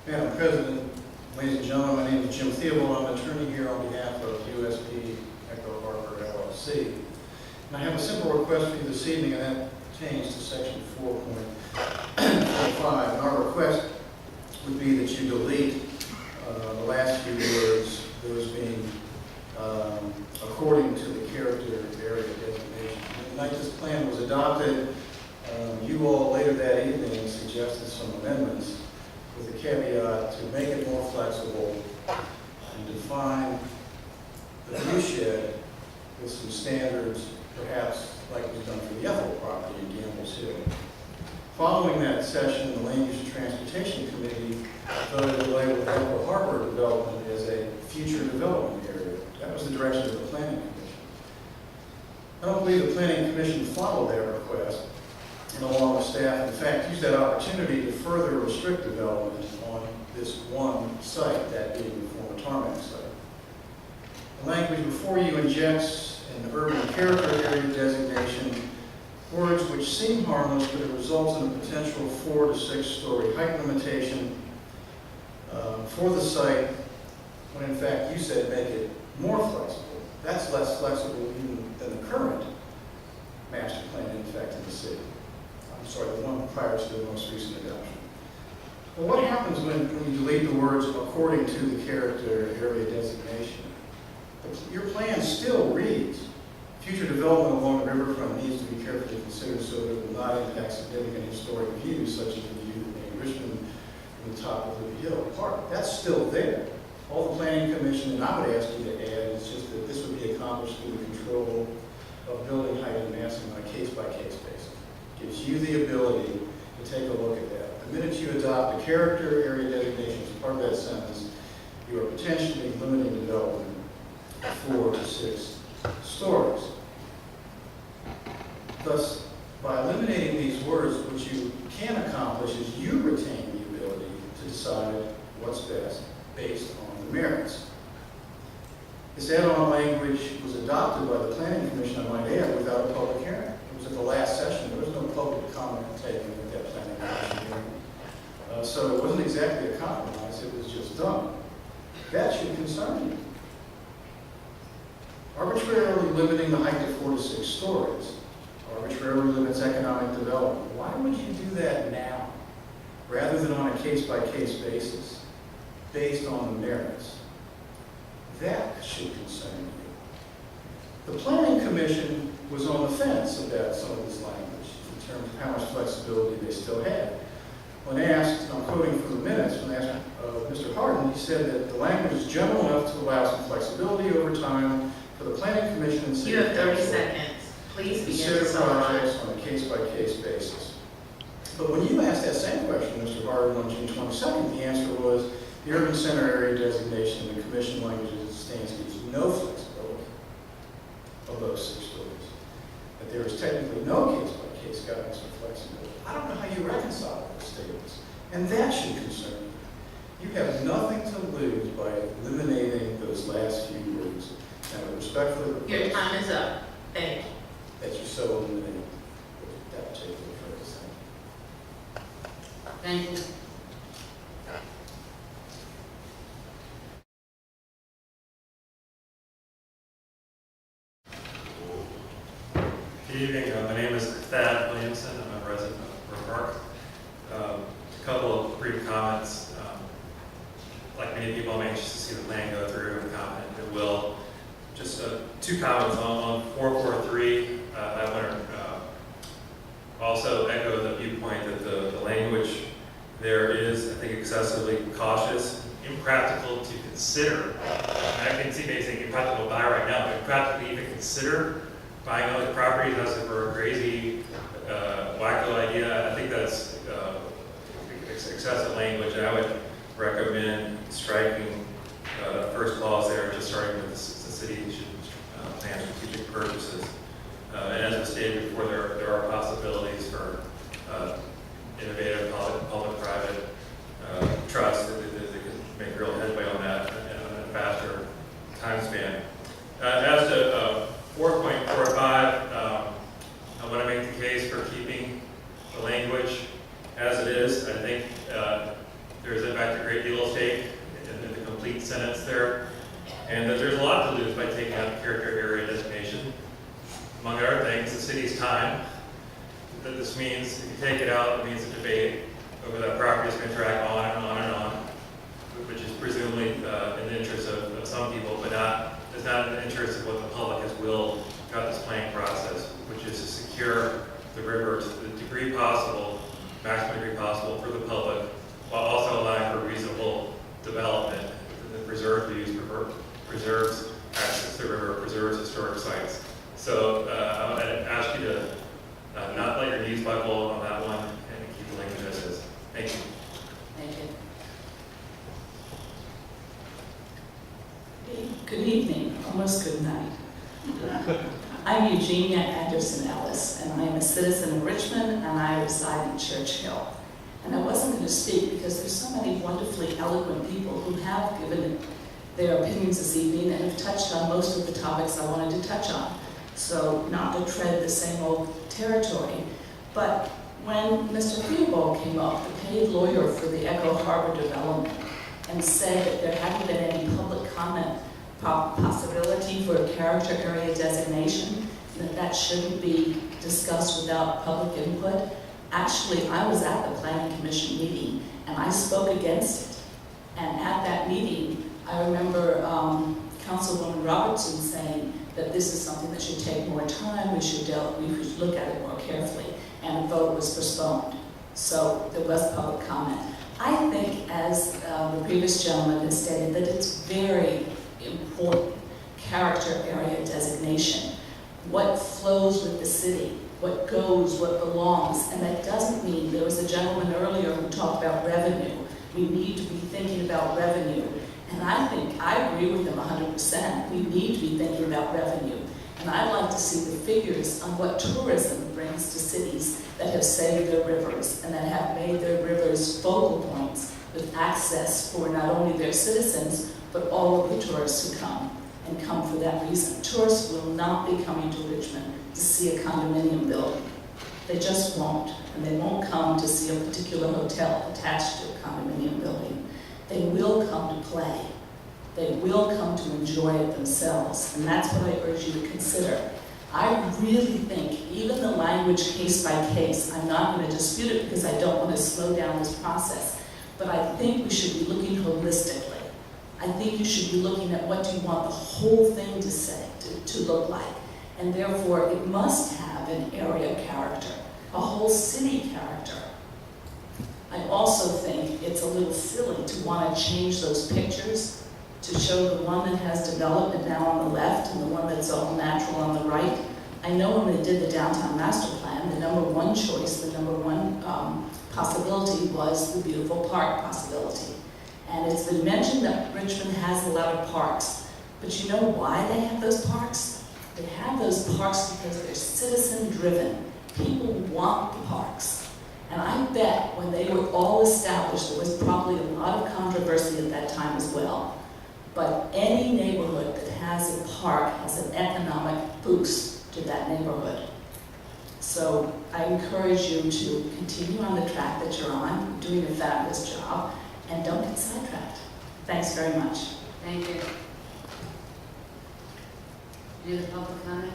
Madam President, ladies and gentlemen, my name is Jim Theobald. I'm an attorney here on behalf of USP Echo Harbour LLC. And I have a simple request for you this evening, and that pertains to section 4.45. And our request would be that you delete the last few words, those being according to the character area designation. The night this plan was adopted, you all later that evening suggested some amendments with the caveat to make it more flexible and define the view shed with some standards, perhaps like was done for the Ethel property in Gamble's Hill. Following that session, the Land Use and Transportation Committee voted to label Echo Harbour development as a future development area. That was the direction of the Planning Commission. I don't believe the Planning Commission followed that request, and along with staff, in fact, used that opportunity to further restrict development on this one site, that being the former tarmac site. The language before you injects an urban character area designation, words which seem harmless, but it results in a potential 4 to 6 story height limitation for the site, when in fact you said make it more flexible. That's less flexible even than the current master plan in effect in the city. I'm sorry, the one prior to the most recent adoption. Well, what happens when you delete the words according to the character area designation? Your plan still reads, future development along the riverfront needs to be carefully considered so that it will not impact significant historic views such as the view in Richmond from the top of the Hill Park. That's still there. All the Planning Commission, and I would ask you to add, is just that this would be accomplished through the control of building height and massing on a case-by-case basis. Gives you the ability to take a look at that. The minute you adopt a character area designation as part of that sentence, you are potentially limiting development to 4 to 6 stories. Thus, by eliminating these words, what you can accomplish is you retain the ability to decide what's best based on the merits. This add-on language was adopted by the Planning Commission, I might add, without a public hearing. It was at the last session. There was no public comment taken at that Planning Commission hearing. So it wasn't exactly a compromise, it was just done. That should concern you. Arbitrarily limiting the height to 4 to 6 stories arbitrarily limits economic development. Why would you do that now, rather than on a case-by-case basis, based on the merits? That should concern you. The Planning Commission was on the fence about some of this language in terms of how much flexibility they still had. When asked, and I'm quoting from the minutes, when asked Mr. Hardin, he said that the language is general enough to allow some flexibility over time for the Planning Commission and You have 30 seconds. Please begin to consider summarize. projects on a case-by-case basis. But when you asked that same question, Mr. Hardin, on June 22nd, the answer was the urban center area designation in the commission language as it stands gives no flexibility above 6 stories. That there is technically no case-by-case guidance for flexibility. I don't know how you reconcile those statements. And that should concern you. You have nothing to lose by eliminating those last few words. And I respectfully request Your time is up. Thank you. that you so eliminate that particular phrase. Thank you. Good evening. My name is Williamson. I'm a resident of Byrd Park. A couple of brief comments. Like many people, I'm anxious to see the plan go through and confident it will. Just 2 comments on 443. I want to also echo the viewpoint that the language there is, I think, excessively cautious, impractical to consider. I can see maybe saying impractical to buy right now, but impractical to even consider buying all these properties unless it were a crazy, wacko idea. I think that's excessive language. I would recommend striking the first clause there, just starting with the city should plan strategic purchases. And as was stated before, there are possibilities for innovative public-private trust that could make real headway on that in a faster time span. As to 4.45, I want to make the case for keeping the language as it is. I think There's in fact a great deal at stake in the complete sentence there, and that there's a lot to lose by taking out the character area designation. Among other things, the city's time. That this means, if you take it out, it means a debate over that property is going to drag on and on and on, which is presumably in the interest of some people, but is not in the interest of what the public has willed throughout this planning process, which is to secure the river to the degree possible, maximum degree possible for the public, while also allowing for reasonable development that preserves the use, preserves access to the river, preserves historic sites. So I'm going to ask you to not let your knees buckle on that one and keep the language as is. Thank you. Thank you. Good evening, almost good night. I'm Eugenia Ellis, and I am a citizen of Richmond, and I reside in Church Hill. And I wasn't going to speak because there's so many wonderfully eloquent people who have given their opinions this evening and have touched on most of the topics I wanted to touch on. So not to tread the same old territory, but when Mr. Theobald came up, the paid lawyer for the Echo Harbour development, and said that there hadn't been any public comment possibility for a character area designation, that shouldn't be discussed without public input. Actually, I was at the Planning Commission meeting, and I spoke against it. And at that meeting, I remember Councilwoman Robertson saying that this is something that should take more time, we should look at it more carefully, and the vote was postponed. So there was public comment. I think, as the previous gentleman has stated, that it's very important character area designation. What flows with the city, what goes, what belongs, and that doesn't mean, there was a gentleman earlier who talked about revenue. We need to be thinking about revenue. And I think, I agree with him 100%. We need to be thinking about revenue. And I'd like to see the figures on what tourism brings to cities that have saved their rivers and that have made their rivers focal points with access for not only their citizens, but all of the tourists who come, and come for that reason. Tourists will not be coming to Richmond to see a condominium building. They just won't. And they won't come to see a particular hotel attached to a condominium building. They will come to play. They will come to enjoy it themselves, and that's what I urge you to consider. I really think, even the language case by case, I'm not going to dispute it because I don't want to slow down this process, but I think we should be looking holistically. I think you should be looking at what you want the whole thing to say, to look like, and therefore it must have an area character, a whole city character. I also think it's a little silly to want to change those pictures to show the one that has development now on the left and the one that's all natural on the right. I know when they did the downtown master plan, the number one choice, the number one possibility was the beautiful park possibility. And it's been mentioned that Richmond has a lot of parks, but you know why they have those parks? They have those parks because they're citizen-driven. People want the parks. And I bet when they were all established, there was probably a lot of controversy at that time as well. But any neighborhood that has a park has an economic boost to that neighborhood. So I encourage you to continue on the track that you're on, doing a fabulous job, and don't get sidetracked. Thanks very much. Thank you. Any other public comment?